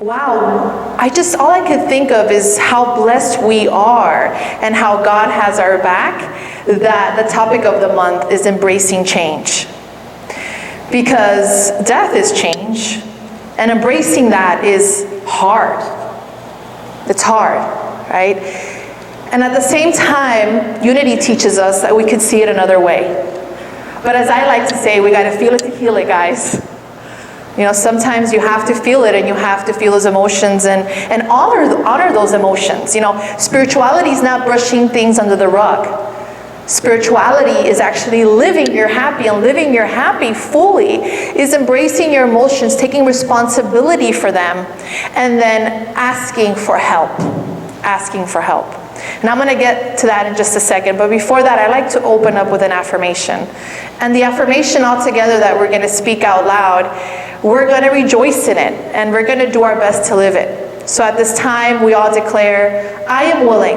wow, all I could think of is how blessed we are and how God has our back, that the topic of the month is embracing change. Because death is change, and embracing that is hard. It's hard, right? And at the same time, Unity teaches us that we could see it another way. But as I like to say, we gotta feel it to heal it, guys. You know, sometimes you have to feel it, and you have to feel those emotions and honor those emotions. You know, spirituality is not brushing things under the rug. Spirituality is actually living your happy, and living your happy fully is embracing your emotions, taking responsibility for them, and then asking for help. Asking for help. And I'm going to get to that in just a second, but before that, I'd like to open up with an affirmation. And the affirmation altogether that we're going to speak out loud, we're going to rejoice in it, and we're going to do our best to live it. So at this time, we all declare, I am willing,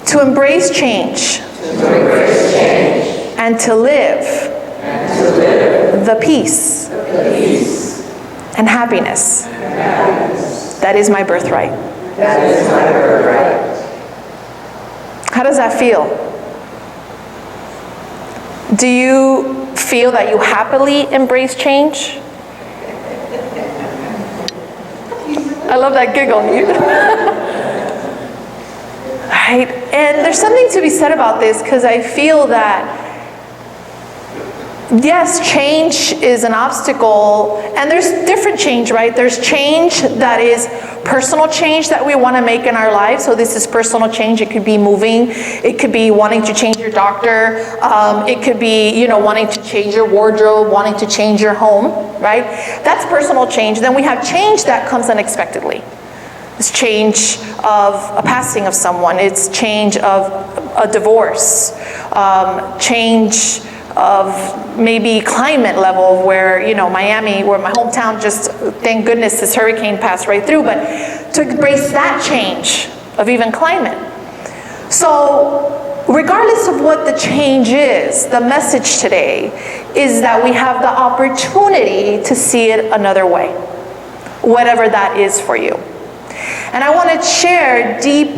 to embrace change, and to live, the peace, and happiness. That is my birthright. How does that feel? Do you feel that you happily embrace change? I love that giggle. Right? And there's something to be said about this, because I feel that, yes, change is an obstacle, and there's different change, right? There's change that is personal change that we want to make in our lives. So this is personal change. It could be moving. It could be wanting to change your doctor. It could be, you know, wanting to change your wardrobe, wanting to change your home, right? That's personal change. Then we have change that comes unexpectedly. It's change of a passing of someone. It's change of a divorce. Change of maybe climate level, where, you know, Miami, where my hometown, just thank goodness this hurricane passed right through, but to embrace that change of even climate. So regardless of what the change is, the message today is that we have the opportunity to see it another way, whatever that is for you. And I want to share deep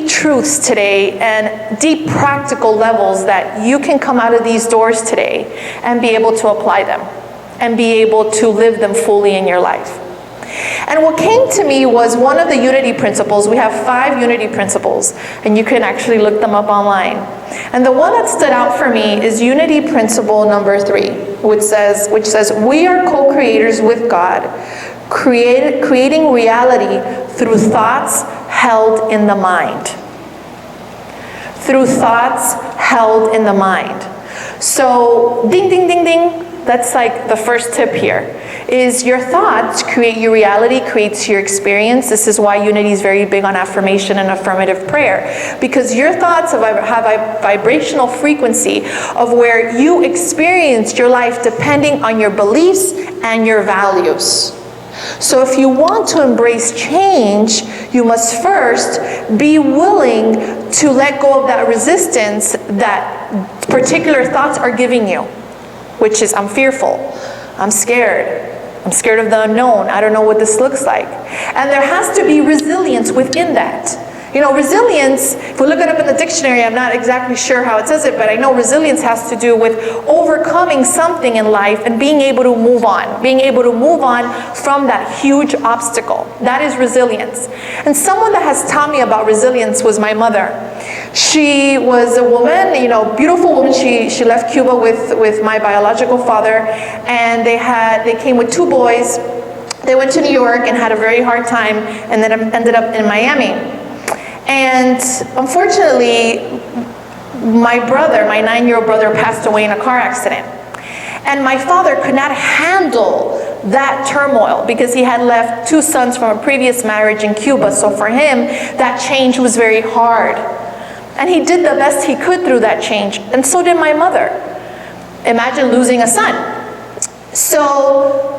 truths today, and deep practical levels that you can come out of these doors today and be able to apply them and be able to live them fully in your life. And what came to me was one of the Unity principles. We have 5 Unity principles, and you can actually look them up online. And the one that stood out for me is Unity principle number 3, which says, we are co-creators with God, creating reality through thoughts held in the mind. Through thoughts held in the mind. So, ding, ding, ding, ding. That's like the first tip here. Is your thoughts create your reality, creates your experience. This is why Unity is very big on affirmation and affirmative prayer. Because your thoughts have a vibrational frequency of where you experience your life depending on your beliefs and your values. So if you want to embrace change, you must first be willing to let go of that resistance that particular thoughts are giving you, which is, I'm fearful, I'm scared of the unknown, I don't know what this looks like. And there has to be resilience within that. You know, resilience, if we look it up in the dictionary, I'm not exactly sure how it says it, but I know resilience has to do with overcoming something in life and being able to move on. Being able to move on from that huge obstacle. That is resilience. And someone that has taught me about resilience was my mother. She was a woman, you know, beautiful woman. She left Cuba with my biological father, and they came with 2 boys. They went to New York and had a very hard time, and then ended up in Miami. And unfortunately, my brother, my 9-year-old brother, passed away in a car accident. And my father could not handle that turmoil because he had left 2 sons from a previous marriage in Cuba. So for him, that change was very hard. And he did the best he could through that change. And so did my mother. Imagine losing a son. So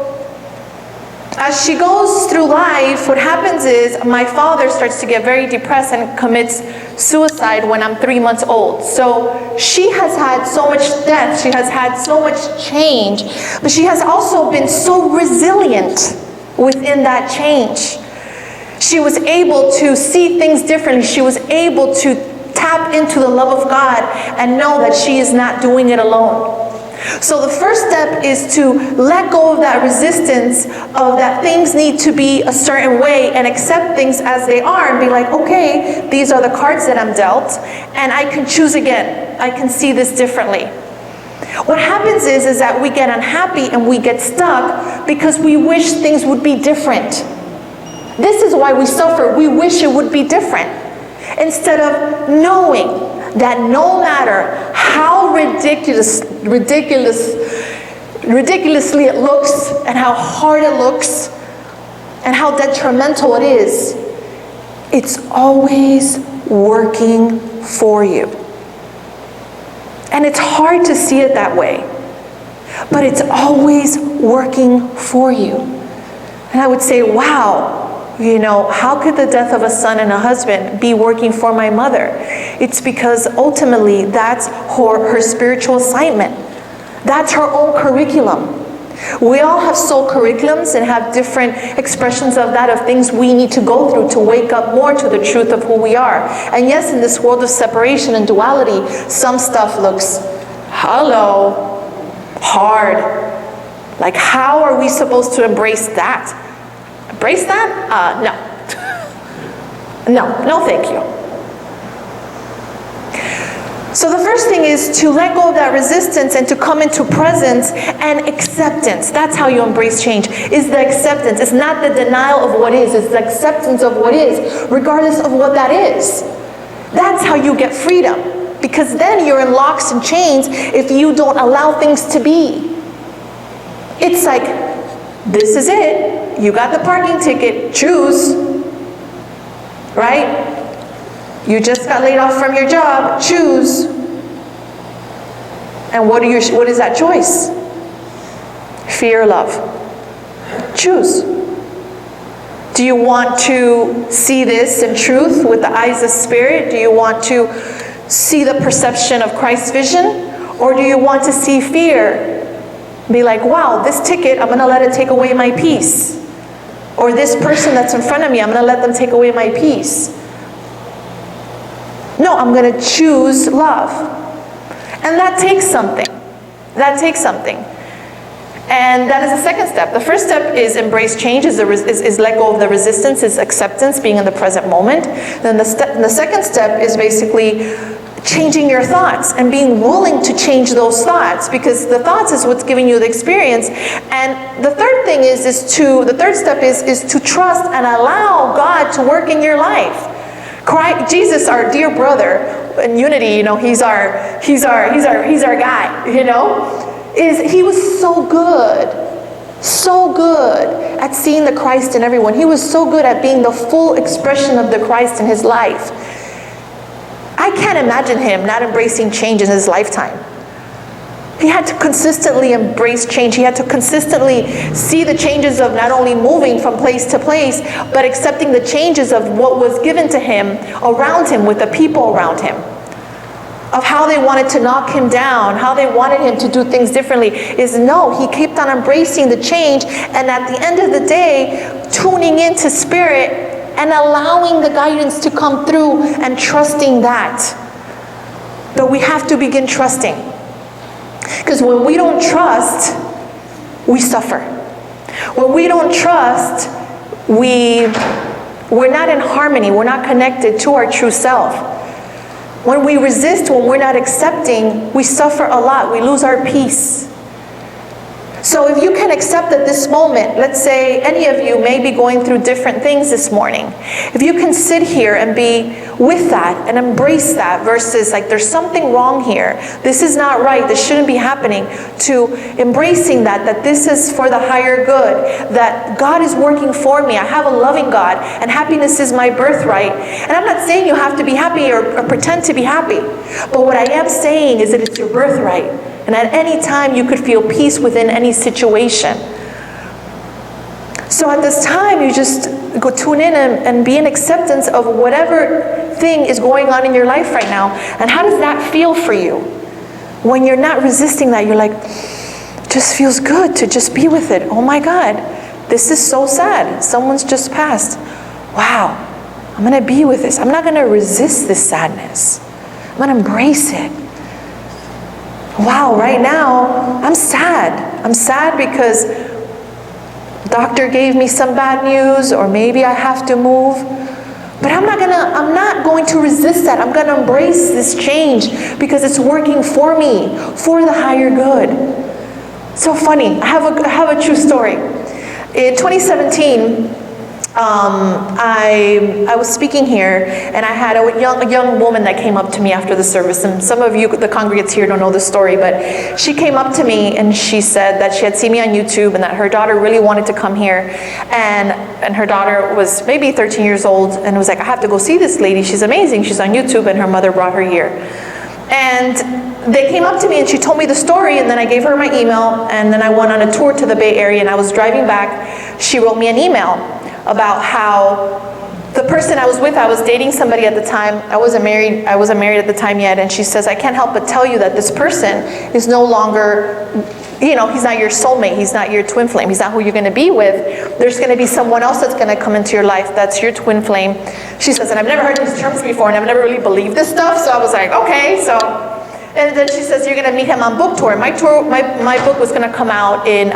as she goes through life, what happens is my father starts to get very depressed and commits suicide when I'm 3 months old. So she has had so much death, she has had so much change, but she has also been so resilient within that change. She was able to see things differently. She was able to tap into the love of God and know that she is not doing it alone. So the first step is to let go of that resistance of that things need to be a certain way and accept things as they are and be like, okay, these are the cards that I'm dealt and I can choose again. I can see this differently. What happens is that we get unhappy and we get stuck because we wish things would be different. This is why we suffer. We wish it would be different. Instead of knowing that no matter how ridiculously it looks and how hard it looks and how detrimental it is, it's always working for you. And it's hard to see it that way, but it's always working for you. And I would say, wow, you know, how could the death of a son and a husband be working for my mother? It's because ultimately that's her spiritual assignment. That's her own curriculum. We all have soul curriculums and have different expressions of that, of things we need to go through to wake up more to the truth of who we are. And yes, in this world of separation and duality, some stuff looks, hard. Like, how are we supposed to embrace that? Embrace that? No, thank you. So the first thing is to let go of that resistance and to come into presence and acceptance. That's how you embrace change, is the acceptance. It's not the denial of what is, it's the acceptance of what is, regardless of what that is. That's how you get freedom, because then you're in locks and chains if you don't allow things to be. It's like, this is it. You got the parking ticket, choose. Right? You just got laid off from your job, choose. And what is that choice? Fear or love? Choose. Do you want to see this in truth with the eyes of spirit? Do you want to see the perception of Christ's vision? Or do you want to see fear? Be like, wow, this ticket, I'm going to let it take away my peace. Or this person that's in front of me, I'm going to let them take away my peace. No, I'm going to choose love. And that takes something. That takes something. And that is the second step. The first step is embrace change, is let go of the resistance, is acceptance, being in the present moment. Then the second step is basically changing your thoughts and being willing to change those thoughts, because the thoughts is what's giving you the experience. And the third thing the third step is to trust and allow God to work in your life. Jesus, our dear brother in Unity, you know, he's our guy, you know, he was so good at seeing the Christ in everyone. He was so good at being the full expression of the Christ in his life. I can't imagine him not embracing change in his lifetime. He had to consistently embrace change. He had to consistently see the changes of not only moving from place to place, but accepting the changes of what was given to him around him, with the people around him. Of how they wanted to knock him down, how they wanted him to do things differently. No, he kept on embracing the change, and at the end of the day, tuning into spirit and allowing the guidance to come through and trusting that. But we have to begin trusting. Because when we don't trust, we suffer. When we don't trust, we're not in harmony. We're not connected to our true self. When we resist, when we're not accepting, we suffer a lot. We lose our peace. So if you can accept at this moment, let's say any of you may be going through different things this morning. If you can sit here and be with that and embrace that versus like, there's something wrong here. This is not right. This shouldn't be happening. To embracing that this is for the higher good. That God is working for me. I have a loving God and happiness is my birthright. And I'm not saying you have to be happy or pretend to be happy. But what I am saying is that it's your birthright. And at any time you could feel peace within any situation. So at this time, you just go tune in and be in acceptance of whatever thing is going on in your life right now. And how does that feel for you? When you're not resisting that, you're like, just feels good to just be with it. Oh my God, this is so sad. Someone's just passed. Wow, I'm gonna be with this. I'm not gonna resist this sadness. I'm gonna embrace it. Wow, right now, I'm sad. I'm sad because doctor gave me some bad news, or maybe I have to move. But I'm not going to resist that. I'm gonna embrace this change because it's working for me, for the higher good. So funny, I have a true story. In 2017, I was speaking here, and I had a young woman that came up to me after the service, and some of you, the congregants here, don't know the story, but she came up to me and she said that she had seen me on YouTube and that her daughter really wanted to come here, and her daughter was maybe 13 years old, and was like, I have to go see this lady, she's amazing, she's on YouTube, and her mother brought her here. And they came up to me and she told me the story, and then I gave her my email, and then I went on a tour to the Bay Area, and I was driving back, she wrote me an email about how the person I was with, I was dating somebody at the time, I wasn't married at the time yet, and she says, I can't help but tell you that this person is no longer, you know, he's not your soulmate, he's not your twin flame, he's not who you're gonna be with. There's gonna be someone else that's gonna come into your life that's your twin flame. She says, and I've never heard these terms before, and I've never really believed this stuff, so I was like, okay, so. And then she says, you're gonna meet him on book tour. My book was gonna come out in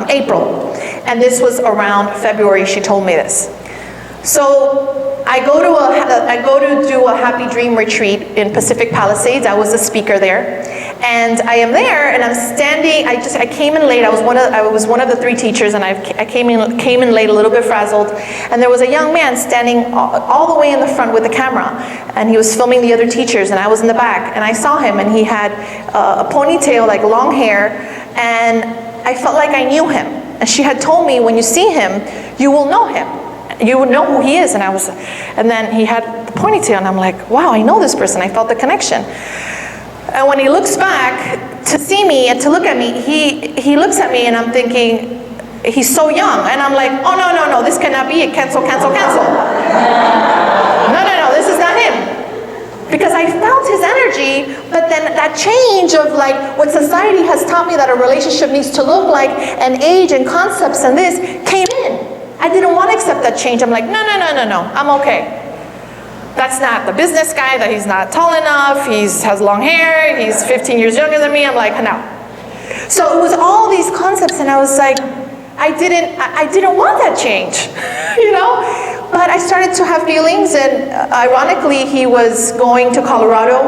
April, and this was around February. She told me this. So I go to do a Happy Dream retreat in Pacific Palisades. I was a speaker there, and I am there, and I'm standing. I came in late. I was one of the 3 teachers, and I came in late, a little bit frazzled. And there was a young man standing all the way in the front with the camera, and he was filming the other teachers, and I was in the back, and I saw him, and he had a ponytail, like long hair, and I felt like I knew him. And she had told me, when you see him, you will know him. You would know who he is. And then he had the ponytail, and I'm like, wow, I know this person. I felt the connection. And when he looks back to see me and to look at me, he looks at me, and I'm thinking, he's so young. And I'm like, oh, no, this cannot be it. Cancel. No, this is not him. Because I felt his energy, but then that change of like what society has taught me that a relationship needs to look like, and age and concepts and this came in. I didn't want to accept that change. I'm like, no, I'm okay. That's not the business guy, that he's not tall enough, he has long hair, he's 15 years younger than me. I'm like, no. So it was all these concepts, and I was like, I didn't want that change, you know? But I started to have feelings, and ironically, he was going to Colorado,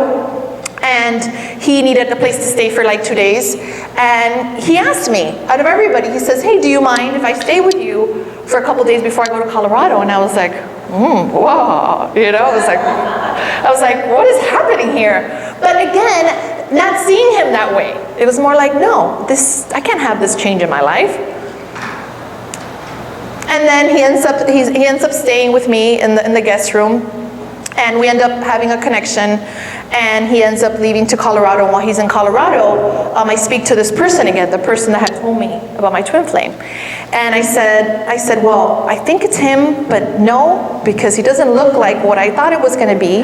and he needed a place to stay for like 2 days. And he asked me, out of everybody, he says, hey, do you mind if I stay with you for a couple days before I go to Colorado? And I was like, wow, you know, I was like, what is happening here? But again, not seeing him that way. It was more like, no, I can't have this change in my life. And then he ends up staying with me in the guest room, and we end up having a connection, and he ends up leaving to Colorado. And while he's in Colorado, I speak to this person again, the person that had told me about my twin flame. And I said, well, I think it's him, but no, because he doesn't look like what I thought it was going to be.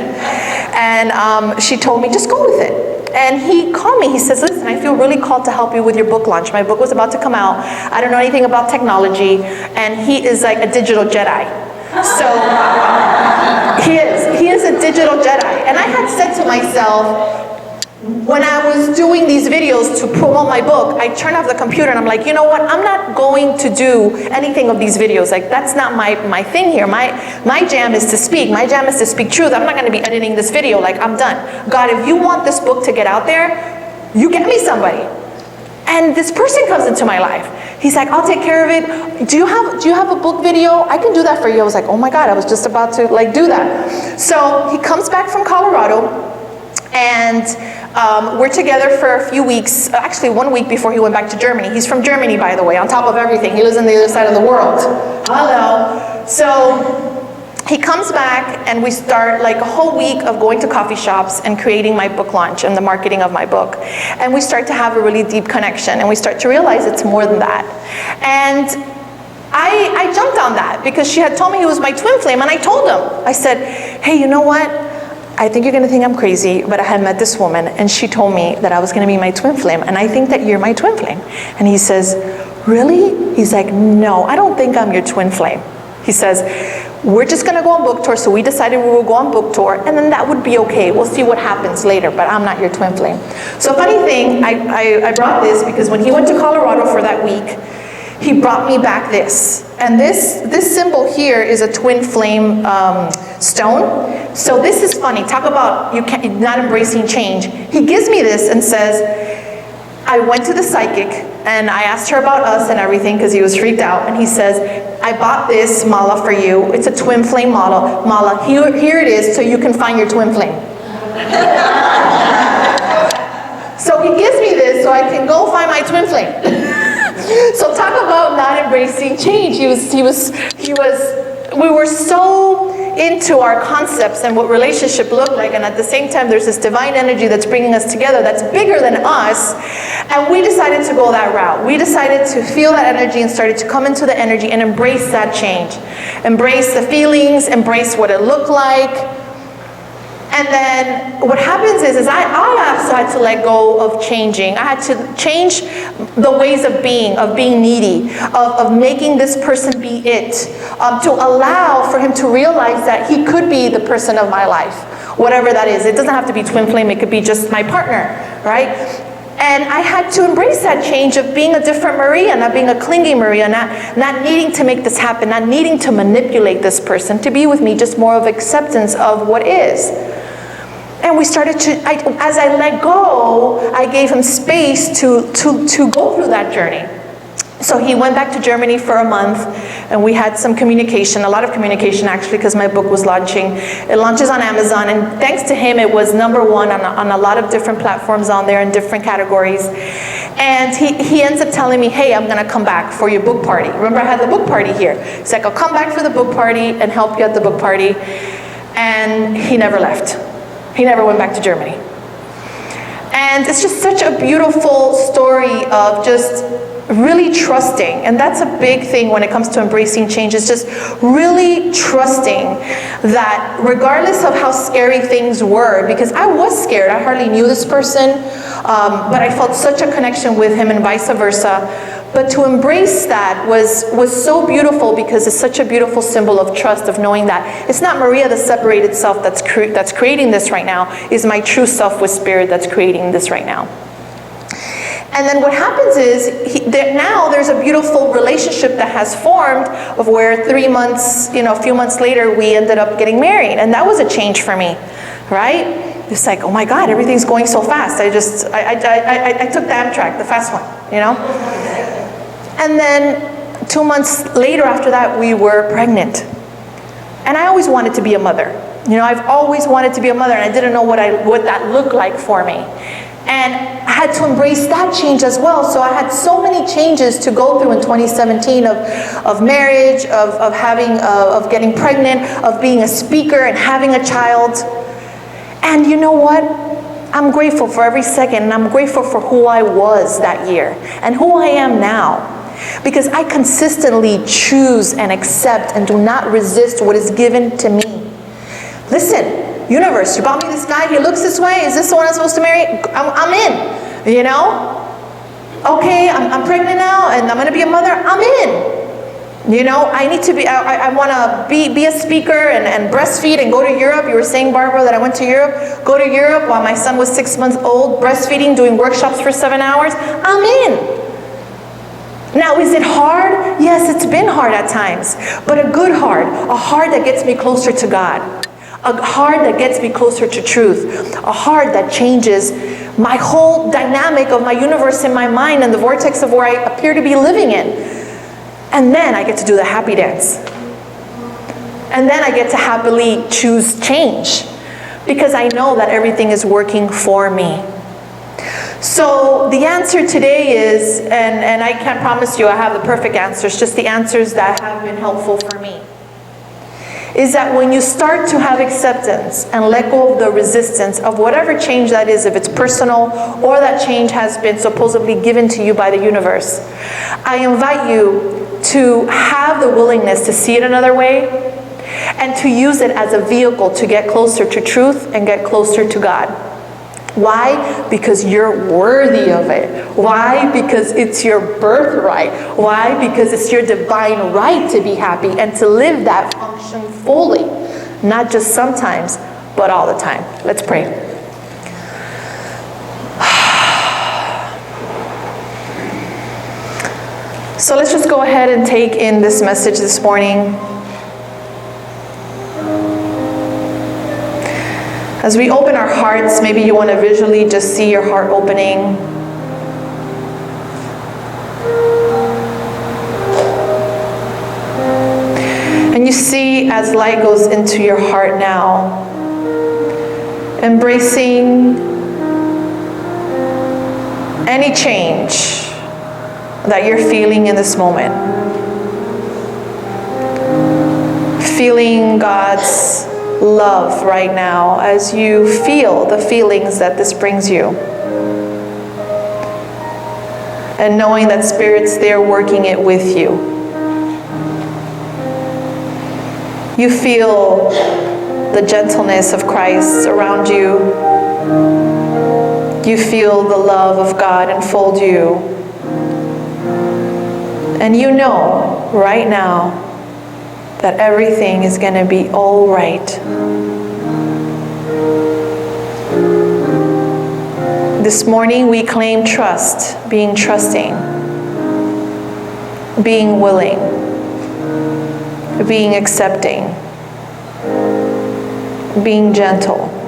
And she told me, just go with it. And he called me, he says, listen, I feel really called to help you with your book launch. My book was about to come out. I don't know anything about technology. And he is like a digital Jedi. So he is a digital Jedi. And I had said to myself, when I was doing these videos to promote my book, I turned off the computer and I'm like, you know what? I'm not going to do anything of these videos. Like, that's not my thing here. My jam is to speak. My jam is to speak truth. I'm not going to be editing this video. Like, I'm done. God, if you want this book to get out there, you get me somebody. And this person comes into my life. He's like, I'll take care of it. Do you have a book video? I can do that for you. I was like, oh my God, I was just about to like do that. So he comes back from Colorado, and we're together for a few weeks, actually 1 week before he went back to Germany. He's from Germany, by the way, on top of everything. He lives on the other side of the world. Hello. So he comes back and we start like a whole week of going to coffee shops and creating my book launch and the marketing of my book. And we start to have a really deep connection, and we start to realize it's more than that. And I jumped on that because she had told me he was my twin flame, and I told him, I said, hey, you know what? I think you're gonna think I'm crazy, but I had met this woman and she told me that I was gonna be my twin flame, and I think that you're my twin flame. And he says, really? He's like, no, I don't think I'm your twin flame. He says, we're just gonna go on book tour, so we decided we will go on book tour, and then that would be okay. We'll see what happens later, but I'm not your twin flame. So funny thing, I brought this because when he went to Colorado for that week, he brought me back this. And this symbol here is a twin flame stone. So this is funny, talk about not embracing change. He gives me this and says, I went to the psychic and I asked her about us and everything because he was freaked out, and he says, I bought this mala for you. It's a twin flame mala. Here it is so you can find your twin flame. So he gives me this so I can go find my twin flame. So talk about not embracing change. We were so into our concepts and what relationship looked like, and at the same time there's this divine energy that's bringing us together that's bigger than us, and we decided to go that route. We decided to feel that energy and started to come into the energy and embrace that change. Embrace the feelings, embrace what it looked like. And then what happens is I also had to let go of changing. I had to change the ways of being needy, of making this person be it, to allow for him to realize that he could be the person of my life, whatever that is. It doesn't have to be twin flame, it could be just my partner, right? And I had to embrace that change of being a different Maria, not being a clingy Maria, not needing to make this happen, not needing to manipulate this person to be with me, just more of acceptance of what is. And we started to, as I let go, I gave him space to go through that journey. So he went back to Germany for a month, and we had some communication, a lot of communication actually, because my book was launching. It launches on Amazon, and thanks to him, it was #1 on a lot of different platforms on there in different categories. And he ends up telling me, hey, I'm gonna come back for your book party. Remember, I had the book party here. He's like, I'll come back for the book party and help you at the book party. And he never left. He never went back to Germany. And it's just such a beautiful story of just really trusting. And that's a big thing when it comes to embracing change, is just really trusting that regardless of how scary things were, because I was scared, I hardly knew this person, but I felt such a connection with him and vice versa. But to embrace that was so beautiful, because it's such a beautiful symbol of trust, of knowing that it's not Maria, the separated self, that's creating this right now. It's my true self with spirit that's creating this right now. And then what happens is, now there's a beautiful relationship that has formed, of where 3 months, a few months later, we ended up getting married. And that was a change for me, right? It's like, oh my God, everything's going so fast. I took the Amtrak, the fast one, And then 2 months later after that, we were pregnant. And I always wanted to be a mother. I've always wanted to be a mother, and I didn't know what that looked like for me. And I had to embrace that change as well. So I had so many changes to go through in 2017 of marriage, of getting pregnant, of being a speaker and having a child. And you know what? I'm grateful for every second, and I'm grateful for who I was that year and who I am now. Because I consistently choose and accept and do not resist what is given to me. Listen, universe, you bought me this guy, he looks this way, is this the one I'm supposed to marry? I'm in, Okay, I'm pregnant now and I'm gonna be a mother, I'm in. I need to be, I wanna be a speaker and breastfeed and go to Europe. You were saying, Barbara, that I went to Europe. Go to Europe while my son was 6 months old, breastfeeding, doing workshops for 7 hours. I'm in. Now, is it hard? Yes, it's been hard at times, but a good heart, a heart that gets me closer to God, a heart that gets me closer to truth, a heart that changes my whole dynamic of my universe in my mind and the vortex of where I appear to be living in. And then I get to do the happy dance. And then I get to happily choose change, because I know that everything is working for me. So the answer today is, and I can't promise you I have the perfect answers, just the answers that have been helpful for me, is that when you start to have acceptance and let go of the resistance of whatever change that is, if it's personal or that change has been supposedly given to you by the universe, I invite you to have the willingness to see it another way and to use it as a vehicle to get closer to truth and get closer to God. Why? Because you're worthy of it. Why? Because it's your birthright. Why? Because it's your divine right to be happy and to live that function fully. Not just sometimes, but all the time. Let's pray. So let's just go ahead and take in this message this morning. As we open our hearts, maybe you want to visually just see your heart opening. And you see as light goes into your heart now, embracing any change that you're feeling in this moment. Feeling God's love right now as you feel the feelings that this brings you. And knowing that Spirit's there working it with you. You feel the gentleness of Christ around you. You feel the love of God enfold you. And you know right now that everything is going to be all right. This morning we claim trust, being trusting, being willing, being accepting, being gentle.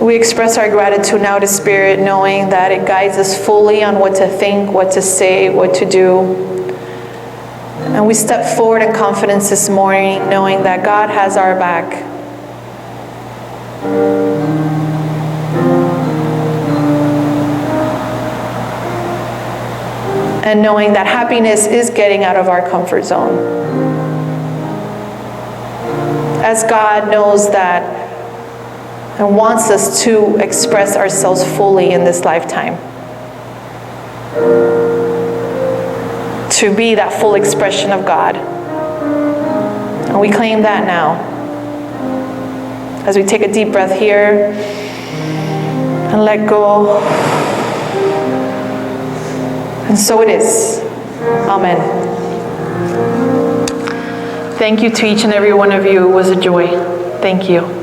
We express our gratitude now to Spirit, knowing that it guides us fully on what to think, what to say, what to do. And we step forward in confidence this morning, knowing that God has our back. And knowing that happiness is getting out of our comfort zone. As God knows that and wants us to express ourselves fully in this lifetime. To be that full expression of God. And we claim that now. As we take a deep breath here and let go. And so it is. Amen. Thank you to each and every one of you. It was a joy. Thank you.